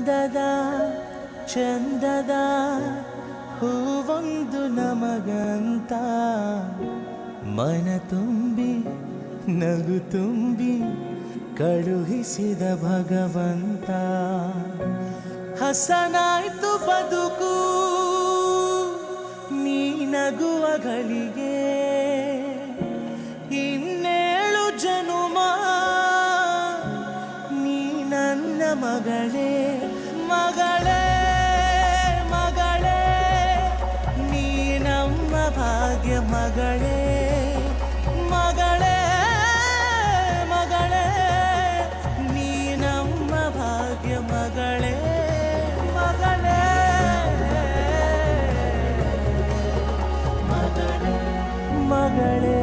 ಅಂದದ ಚಂದದ ಹೂವೊಂದು ನಮಗಂತ ಮನ ತುಂಬಿ ನಗು ತುಂಬಿ ಕಳುಹಿಸಿದ ಭಗವಂತ ಹಸನಾಯ್ತು ಬದುಕು ನೀ ನಗುವ ಗಳಿಗೆ ಇನ್ನೇಳು ಜನುಮ ನೀ ನನ್ನ ಮಗಳೇ ಮಗಳೇ ಮಗಳೇ ನೀ ನಮ್ಮ ಭಾಗ್ಯ ಮಗಳೇ ಮಗಳೇ ಮಗಳೇ ನೀ ನಮ್ಮ ಭಾಗ್ಯ ಮಗಳೇ ಮಗಳೇ ಮಗಳೇ ಮಗಳೇ.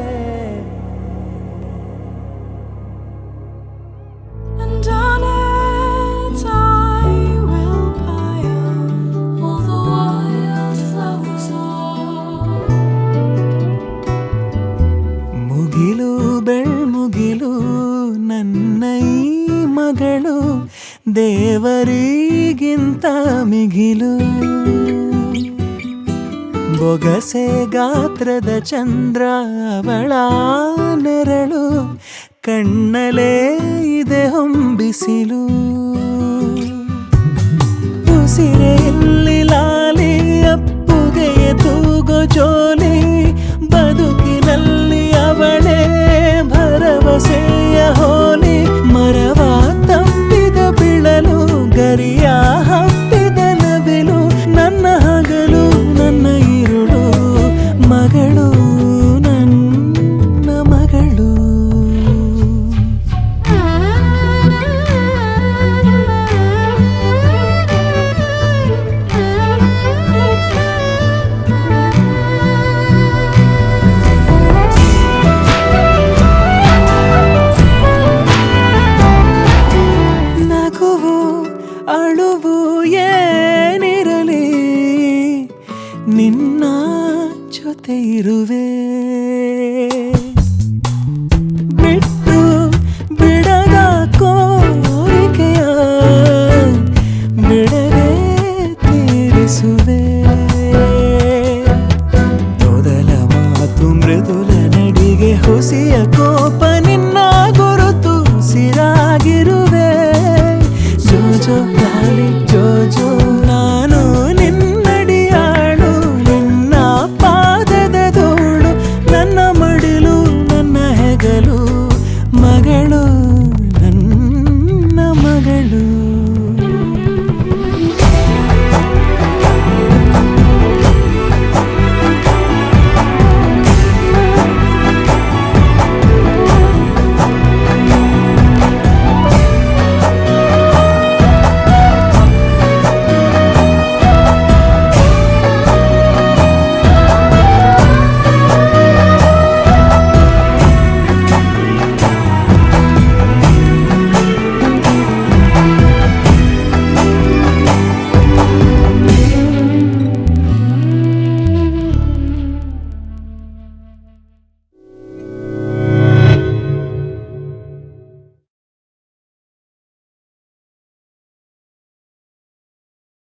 And on it I will buy all the wildflowers all. ಮುಗಿಲು ಬೆಳ್ಮುಗಿಲು ನನ್ನ ಈ ಮಗಳು ದೇವರಿಗಿಂತ ಮಿಗಿಲು ಬೊಗಸೆ ಗಾತ್ರದ ಚಂದ್ರ ಅವಳ ನೆರಳು ಕಣ್ಣಲೇ ಇದೆ ಹೊಂಬಿಸಿಲು ಉಸಿರೆಯಲ್ಲಿ ಲಾಲಿ ಅಪ್ಪುಗೆಯ ತೂಗೋ ಜೋಲಿ ಬದುಕಿನಲ್ಲಿ ಅವಳೇ ಭರವಸೆಯ